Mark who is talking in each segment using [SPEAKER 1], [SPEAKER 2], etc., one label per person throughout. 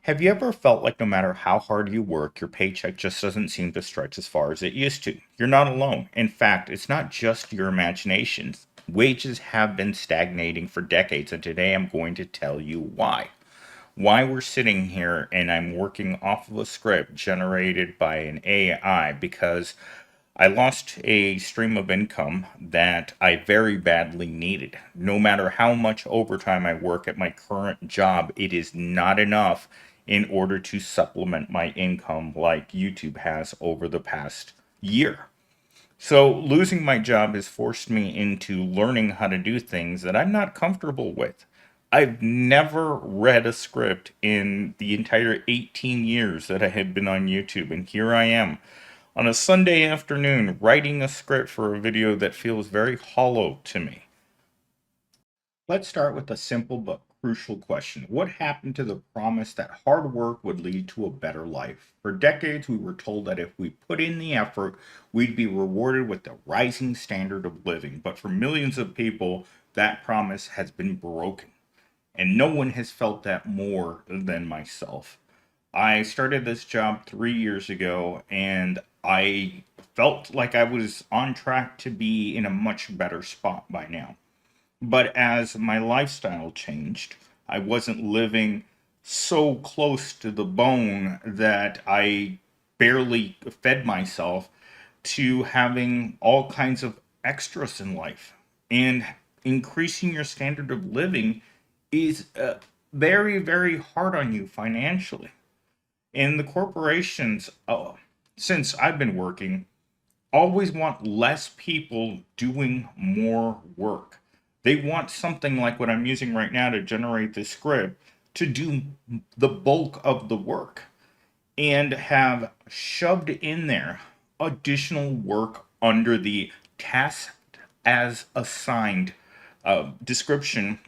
[SPEAKER 1] Have you ever felt like no matter how hard you work, your paycheck just doesn't seem to stretch as far as it used to? You're not alone. In fact, it's not just your imaginations. Wages have been stagnating for decades, and today I'm going to tell you why. Why we're sitting here and I'm working off of a script generated by an AI because I lost a stream of income that I very badly needed. No matter how much overtime I work at my current job, it is not enough in order to supplement my income like YouTube has over the past year. So, losing my job has forced me into learning how to do things that I'm not comfortable with. I've never read a script in the entire 18 years that I have been on YouTube, and here I am on a Sunday afternoon writing a script for a video that feels very hollow to me. Let's start with a simple but crucial question. What happened to the promise that hard work would lead to a better life? For decades, we were told that if we put in the effort, we'd be rewarded with the rising standard of living. But for millions of people, that promise has been broken. And no one has felt that more than myself. I started this job 3 years ago, and I felt like I was on track to be in a much better spot by now. But as my lifestyle changed, I wasn't living so close to the bone that I barely fed myself to having all kinds of extras in life. And increasing your standard of living is very, very hard on you financially. And the corporations, since I've been working, always want less people doing more work. They want something like what I'm using right now to generate this script to do the bulk of the work and have shoved in there additional work under the task as assigned description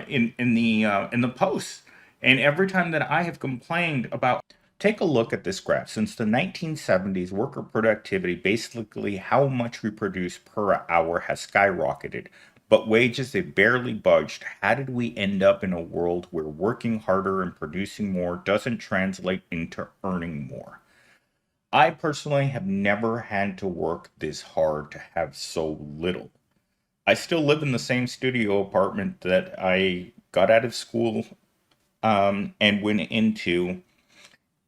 [SPEAKER 1] in the post. And every time that I have complained about, take a look at this graph. Since the 1970s, worker productivity, basically how much we produce per hour, has skyrocketed. But wages, they barely budged. How did we end up in a world where working harder and producing more doesn't translate into earning more? I personally have never had to work this hard to have so little. I still live in the same studio apartment that I got out of school and went into,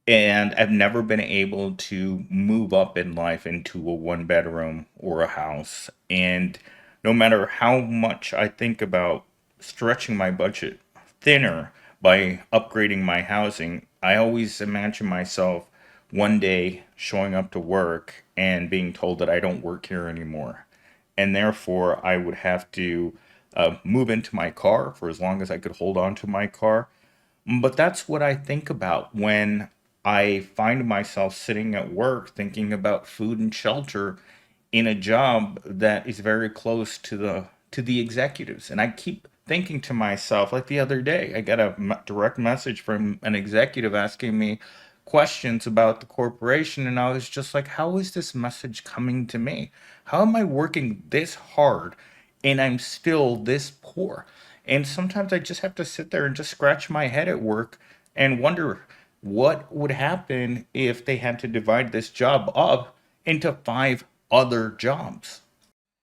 [SPEAKER 1] and I've never been able to move up in life into a one bedroom or a house. And no matter how much I think about stretching my budget thinner by upgrading my housing, I always imagine myself one day showing up to work and being told that I don't work here anymore. And therefore, I would have to move into my car for as long as I could hold on to my car. But that's what I think about when I find myself sitting at work thinking about food and shelter in a job that is very close to the executives. And I keep thinking to myself, like the other day, I got a direct message from an executive asking me questions about the corporation, and I was just like, how is this message coming to me? How am I working this hard and I'm still this poor? And sometimes I just have to sit there and just scratch my head at work and wonder what would happen if they had to divide this job up into five other jobs.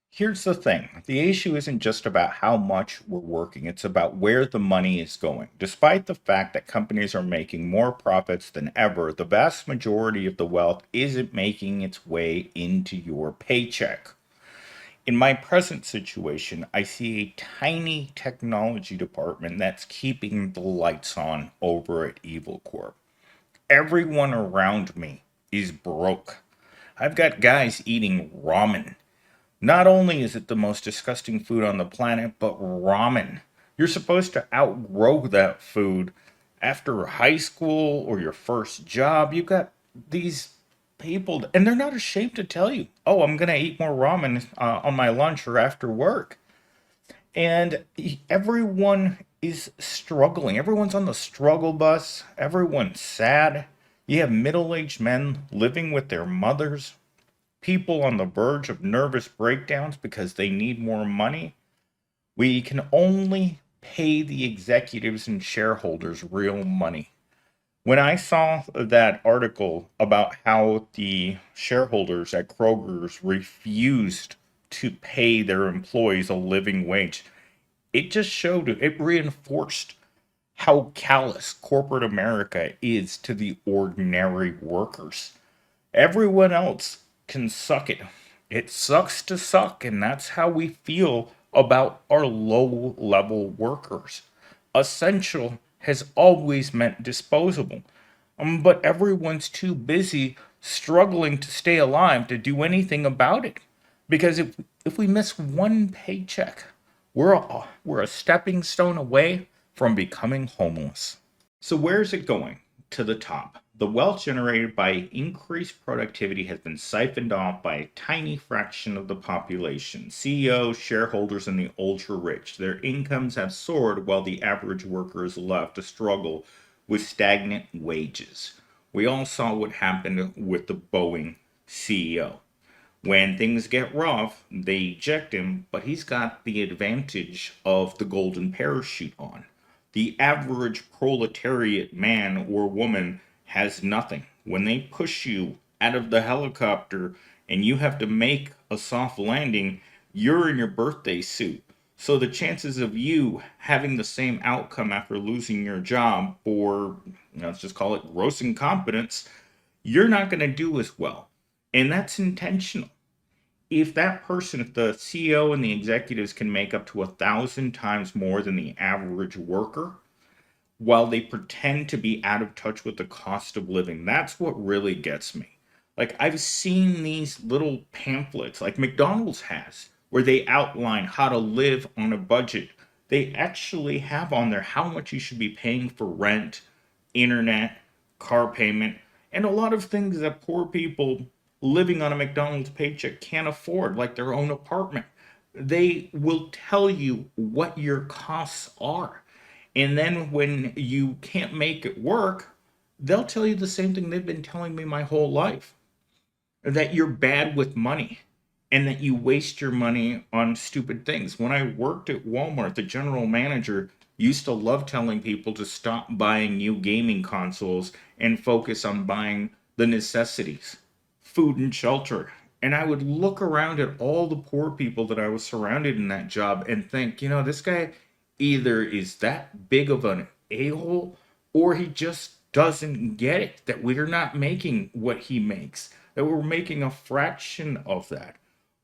[SPEAKER 1] Here's the thing, the issue isn't just about how much we're working, it's about where the money is going. Despite the fact that companies are making more profits than ever, the vast majority of the wealth isn't making its way into your paycheck. In my present situation, I see a tiny technology department that's keeping the lights on over at Evil Corp. Everyone around me is broke. I've got guys eating ramen. Not only is it the most disgusting food on the planet, but ramen. You're supposed to outgrow that food after high school or your first job. You've got these people, and they're not ashamed to tell you, oh, I'm going to eat more ramen on my lunch or after work. And everyone is struggling. Everyone's on the struggle bus. Everyone's sad. You have middle aged men living with their mothers, people on the verge of nervous breakdowns because they need more money. We can only pay the executives and shareholders real money. When I saw that article about how the shareholders at Kroger's refused to pay their employees a living wage, it reinforced how callous corporate America is to the ordinary workers. Everyone else can suck it. It sucks to suck, and that's how we feel about our low level workers. Essential has always meant disposable. But everyone's too busy struggling to stay alive to do anything about it. Because if we miss one paycheck, we're a stepping stone away from becoming homeless. So, where's it going? To the top. The wealth generated by increased productivity has been siphoned off by a tiny fraction of the population. CEOs, shareholders, and the ultra rich. Their incomes have soared while the average worker is left to struggle with stagnant wages. We all saw what happened with the Boeing CEO. When things get rough, they eject him, but he's got the advantage of the golden parachute on. The average proletariat man or woman has nothing. When they push you out of the helicopter and you have to make a soft landing, you're in your birthday suit. So the chances of you having the same outcome after losing your job for, let's just call it gross incompetence, you're not going to do as well. And that's intentional. If that person, if the CEO and the executives can make up to 1,000 times more than the average worker, while they pretend to be out of touch with the cost of living, that's what really gets me. Like, I've seen these little pamphlets, like McDonald's has, where they outline how to live on a budget. They actually have on there how much you should be paying for rent, internet, car payment, and a lot of things that poor people living on a McDonald's paycheck can't afford, like their own apartment. They will tell you what your costs are. And then when you can't make it work, they'll tell you the same thing they've been telling me my whole life, that you're bad with money and that you waste your money on stupid things. When I worked at Walmart, the general manager used to love telling people to stop buying new gaming consoles and focus on buying the necessities, food and shelter. And I would look around at all the poor people that I was surrounded in that job and think, this guy either is that big of an a-hole or he just doesn't get it that we're not making what he makes, that we're making a fraction of that.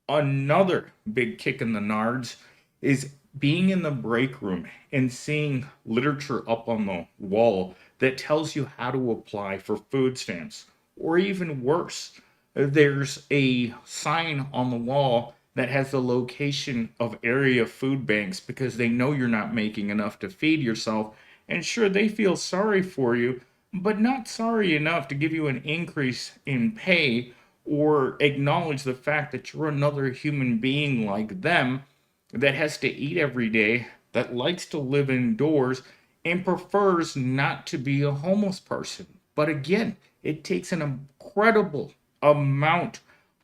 [SPEAKER 1] Another big kick in the nards is being in the break room and seeing literature up on the wall that tells you how to apply for food stamps. Or even worse, there's a sign on the wall that has the location of area food banks because they know you're not making enough to feed yourself. And sure, they feel sorry for you, but not sorry enough to give you an increase in pay or acknowledge the fact that you're another human being like them that has to eat every day, that likes to live indoors, and prefers not to be a homeless person. But again, it takes an incredible amount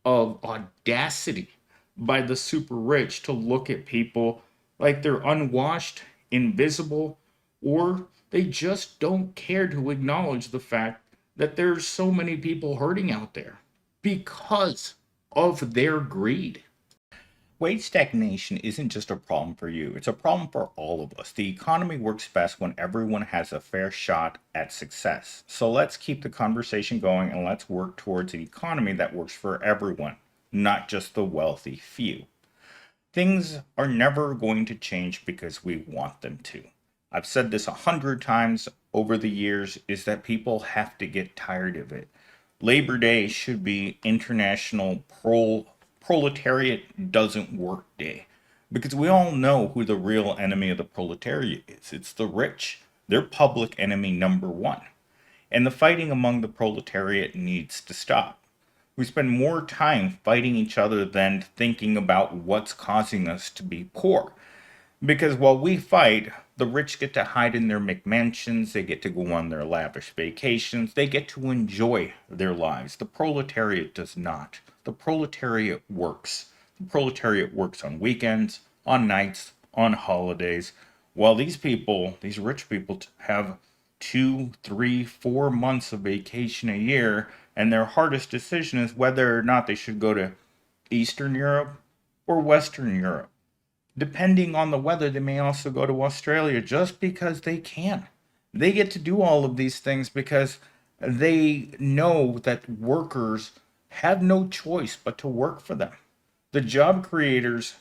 [SPEAKER 1] of audacity by the super rich to look at people like they're unwashed, invisible, or they just don't care to acknowledge the fact that there's so many people hurting out there because of their greed. Wage stagnation isn't just a problem for you, it's a problem for all of us. The economy works best when everyone has a fair shot at success. So let's keep the conversation going and let's work towards an economy that works for everyone, not just the wealthy few. Things are never going to change because we want them to. I've said this 100 times over the years, is that people have to get tired of it. Labor Day should be International Proletariat Doesn't Work Day. Because we all know who the real enemy of the proletariat is. It's the rich. They're public enemy number one. And the fighting among the proletariat needs to stop. We spend more time fighting each other than thinking about what's causing us to be poor. Because while we fight, the rich get to hide in their McMansions, they get to go on their lavish vacations, they get to enjoy their lives. The proletariat does not. The proletariat works. The proletariat works on weekends, on nights, on holidays, while these people, these rich people, have 2, 3, 4 months of vacation a year, and their hardest decision is whether or not they should go to Eastern Europe or Western Europe. Depending on the weather, they may also go to Australia just because they can. They get to do all of these things because they know that workers have no choice but to work for them. The job creators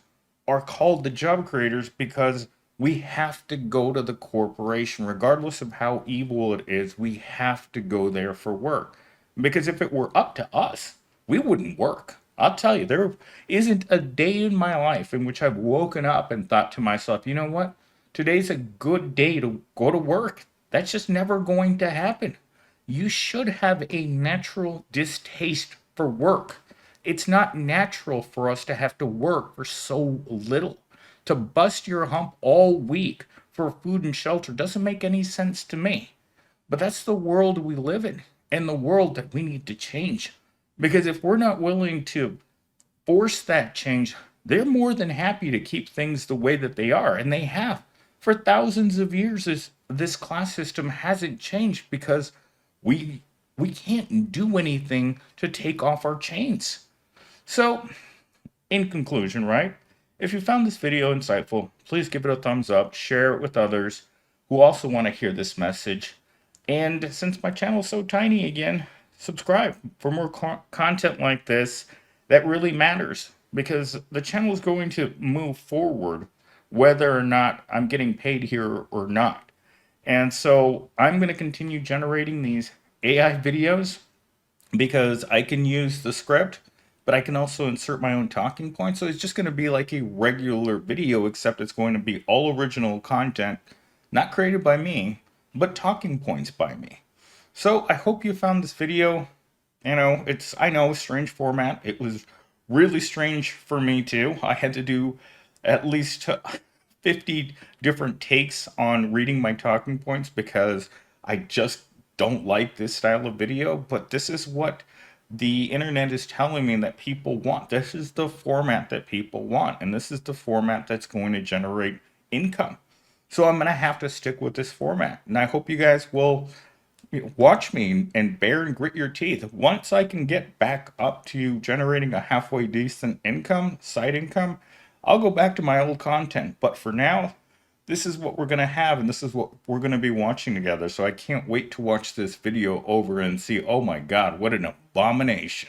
[SPEAKER 1] are called the job creators because we have to go to the corporation, regardless of how evil it is. We have to go there for work. Because if it were up to us, we wouldn't work. I'll tell you, there isn't a day in my life in which I've woken up and thought to myself, you know what? Today's a good day to go to work. That's just never going to happen. You should have a natural distaste for work. It's not natural for us to have to work for so little. To bust your hump all week for food and shelter doesn't make any sense to me. But that's the world we live in, and the world that we need to change. Because if we're not willing to force that change, they're more than happy to keep things the way that they are, and they have. For thousands of years, this class system hasn't changed because we we can't do anything to take off our chains. So, in conclusion, right? If you found this video insightful, please give it a thumbs up, share it with others who also want to hear this message. And since my channel is so tiny again, subscribe for more content like this that really matters, because the channel is going to move forward whether or not I'm getting paid here or not. And so I'm going to continue generating these AI videos because I can use the script, but I can also insert my own talking points. So it's just going to be like a regular video, except it's going to be all original content, not created by me, but talking points by me. So I hope you found this video. I know, strange format. It was really strange for me too. I had to do at least 50 different takes on reading my talking points because I just don't like this style of video, but this is what the internet is telling me that people want. This is the format that people want, and this is the format that's going to generate income. So I'm going to have to stick with this format, and I hope you guys will watch me and bear and grit your teeth. Once I can get back up to generating a halfway decent income, side income, I'll go back to my old content. But for now, this is what we're going to have, and this is what we're going to be watching together. So I can't wait to watch this video over and see, oh my God, what an abomination.